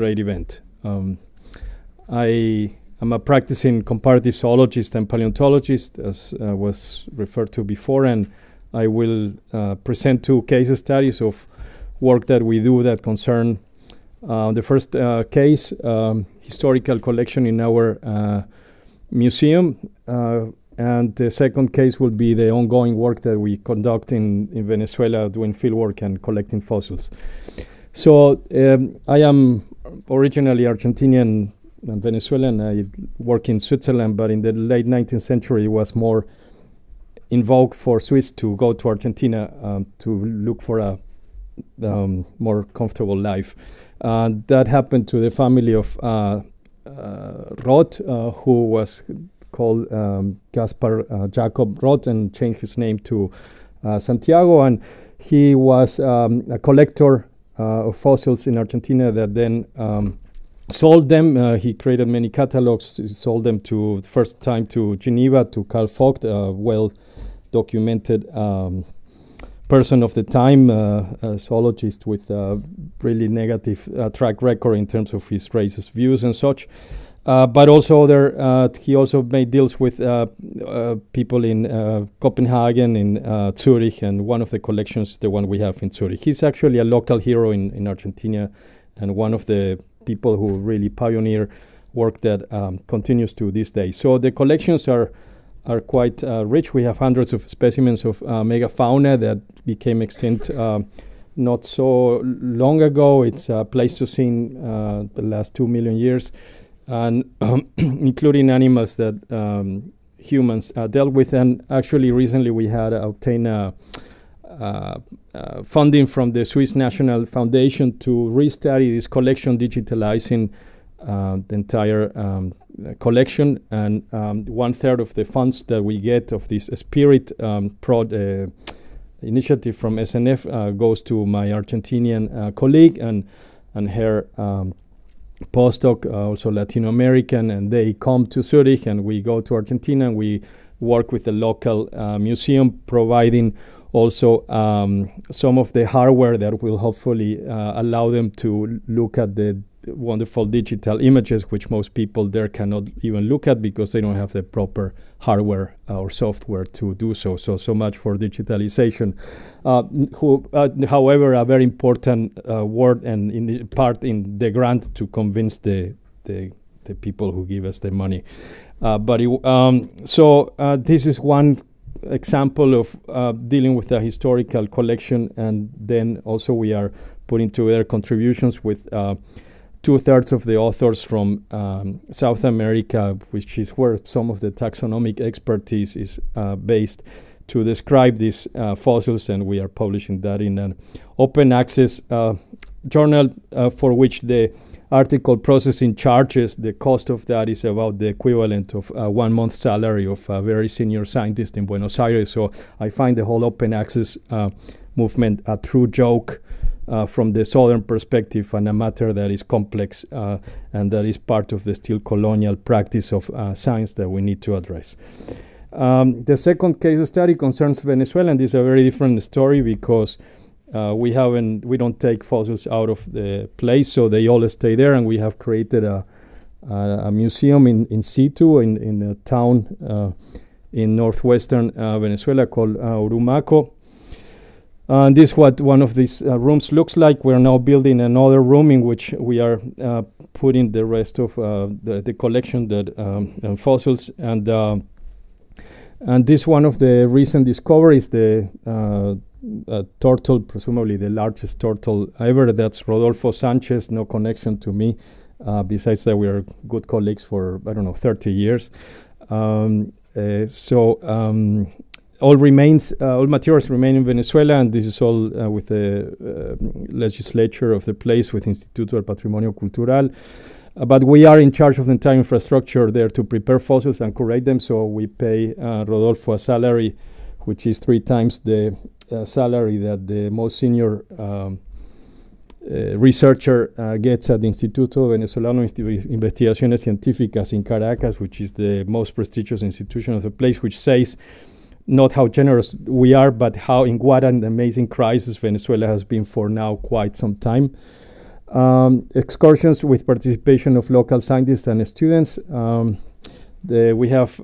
great event. I am a practicing comparative zoologist and paleontologist, as was referred to before, and I will present 2 case studies of work that we do that concern the first case, historical collection in our museum, and the second case will be the ongoing work that we conduct in Venezuela, doing fieldwork and collecting fossils. So I am originally Argentinian and Venezuelan. I work in Switzerland, but in the late 19th century, it was more in vogue for Swiss to go to Argentina to look for a more comfortable life. That happened to the family of Roth, who was called Gaspar Jacob Roth, and changed his name to Santiago. And he was a collector of fossils in Argentina that then sold them. He created many catalogs. He sold them to, first time to Geneva, to Carl Vogt, a well-documented person of the time, a zoologist with a really negative track record in terms of his racist views and such. But also he also made deals with people in Copenhagen, in Zurich, and one of the collections, the one we have in Zurich. He's actually a local hero in Argentina, and one of the people who really pioneer work that continues to this day. So the collections are quite rich. We have hundreds of specimens of megafauna that became extinct not so long ago. It's Pleistocene, the last 2 million years, and including animals that humans dealt with. And actually recently we had obtained funding from the Swiss National Foundation to restudy this collection, digitalizing the entire collection. And 1/3 of the funds that we get of this Spirit initiative from SNF goes to my Argentinian colleague and her postdoc, also Latino American, and they come to Zurich, and we go to Argentina, and we work with the local museum, providing also some of the hardware that will hopefully allow them to look at the wonderful digital images, which most people there cannot even look at because they don't have the proper hardware or software to do so. So much for digitalization. However, a very important word and in part in the grant to convince the people who give us the money. This is one example of dealing with a historical collection, and then also we are putting together contributions with 2/3 of the authors from South America, which is where some of the taxonomic expertise is based, to describe these fossils, and we are publishing that in an open access journal for which the article processing charges. The cost of that is about the equivalent of 1 month's salary of a very senior scientist in Buenos Aires. So I find the whole open access movement a true joke from the Southern perspective, and a matter that is complex and that is part of the still colonial practice of science that we need to address. The second case study concerns Venezuela, and this is a very different story because we don't take fossils out of the place, so they all stay there, and we have created a museum in situ in a town in northwestern Venezuela called Urumaco. And this is what one of these rooms looks like. We're now building another room in which we are putting the rest of the collection and fossils. And this one of the recent discoveries, the turtle, presumably the largest turtle ever. That's Rodolfo Sanchez, no connection to me, besides that we are good colleagues for, 30 years. All materials remain in Venezuela, and this is all with the legislature of the place, with Instituto del Patrimonio Cultural. But we are in charge of the entire infrastructure there to prepare fossils and curate them, so we pay Rodolfo a salary which is 3 times the salary that the most senior researcher gets at the Instituto Venezolano de Investigaciones Científicas in Caracas, which is the most prestigious institution of the place, which says not how generous we are, but what an amazing crisis Venezuela has been for now quite some time. Excursions with participation of local scientists and students. We have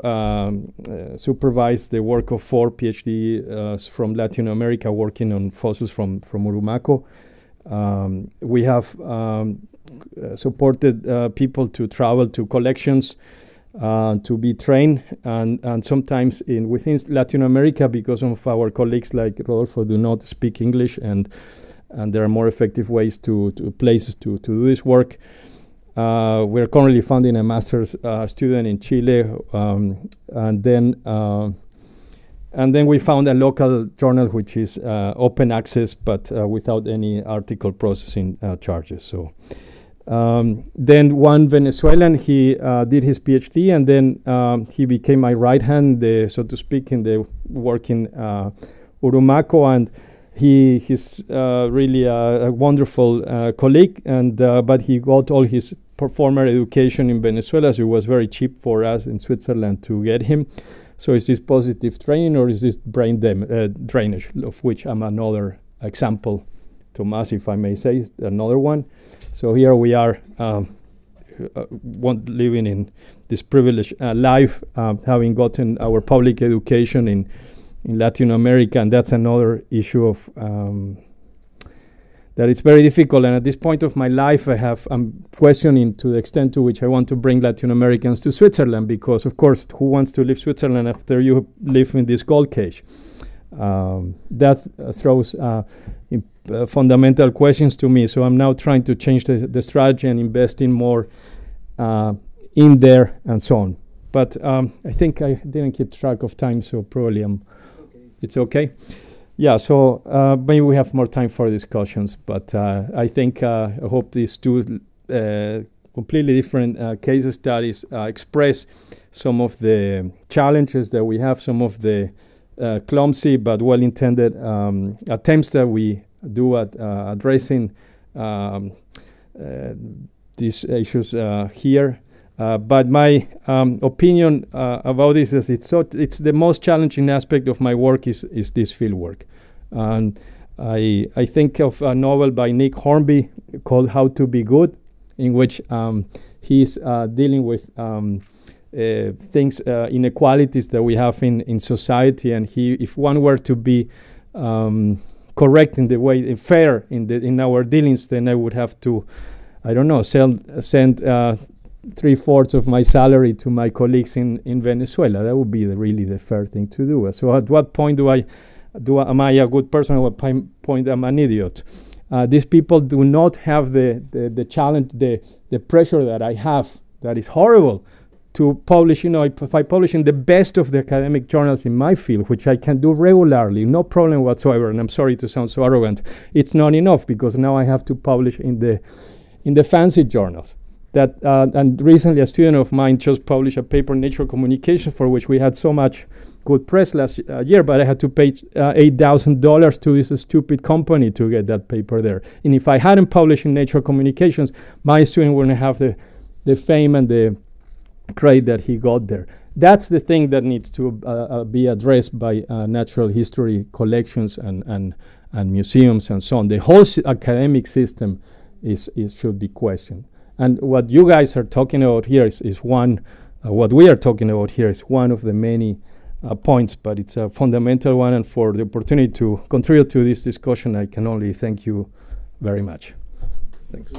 supervised the work of 4 PhD from Latin America working on fossils from Urumaco. We have supported people to travel to collections, to be trained, and sometimes within Latin America, because some of our colleagues like Rodolfo do not speak English, and there are more effective ways to places to do this work. We're currently funding a master's student in Chile, and then we found a local journal which is open access, but without any article processing charges. So then one Venezuelan, he did his PhD, and then he became my right hand, so to speak, in the work in Urumaco, and he's really a wonderful colleague, and but he got all his former education in Venezuela, so it was very cheap for us in Switzerland to get him. So is this positive training, or is this brain drainage, of which I'm another example? Tomas, if I may say, another one. So here we are living in this privileged life, having gotten our public education in Latin America, and that's another issue of that it's very difficult. And at this point of my life, I'm questioning to the extent to which I want to bring Latin Americans to Switzerland, because of course, who wants to leave Switzerland after you live in this gold cage? That throws fundamental questions to me. So I'm now trying to change the strategy and invest in more in there and so on. But I think I didn't keep track of time, so probably it's okay. Yeah, so maybe we have more time for discussions, but I think I hope these two completely different case studies express some of the challenges that we have, some of the clumsy but well-intended attempts that we do at addressing these issues here. But my opinion about this is it's the most challenging aspect of my work is this field work. And I think of a novel by Nick Hornby called How to Be Good, in which he's dealing with things, inequalities that we have in society. And if one were to be correct in the way, fair in our dealings, then I would have to, I don't know, send 3/4 of my salary to my colleagues in Venezuela. That would be really the fair thing to do. So at what point am I a good person? At what point am I an idiot? These people do not have the challenge, the pressure that I have. That is horrible to publish. If I publish in the best of the academic journals in my field, which I can do regularly, no problem whatsoever. And I'm sorry to sound so arrogant. It's not enough, because now I have to publish in the fancy journals. And recently a student of mine just published a paper in Nature Communication, for which we had so much good press last year, but I had to pay $8,000 to this stupid company to get that paper there. And if I hadn't published in Nature Communications, my student wouldn't have the fame and the credit that he got there. That's the thing that needs to be addressed by natural history collections and museums and so on. The whole academic system should be questioned. And what you guys are talking about here is one, what we are talking about here is one of the many points, but it's a fundamental one. And for the opportunity to contribute to this discussion, I can only thank you very much. Thanks.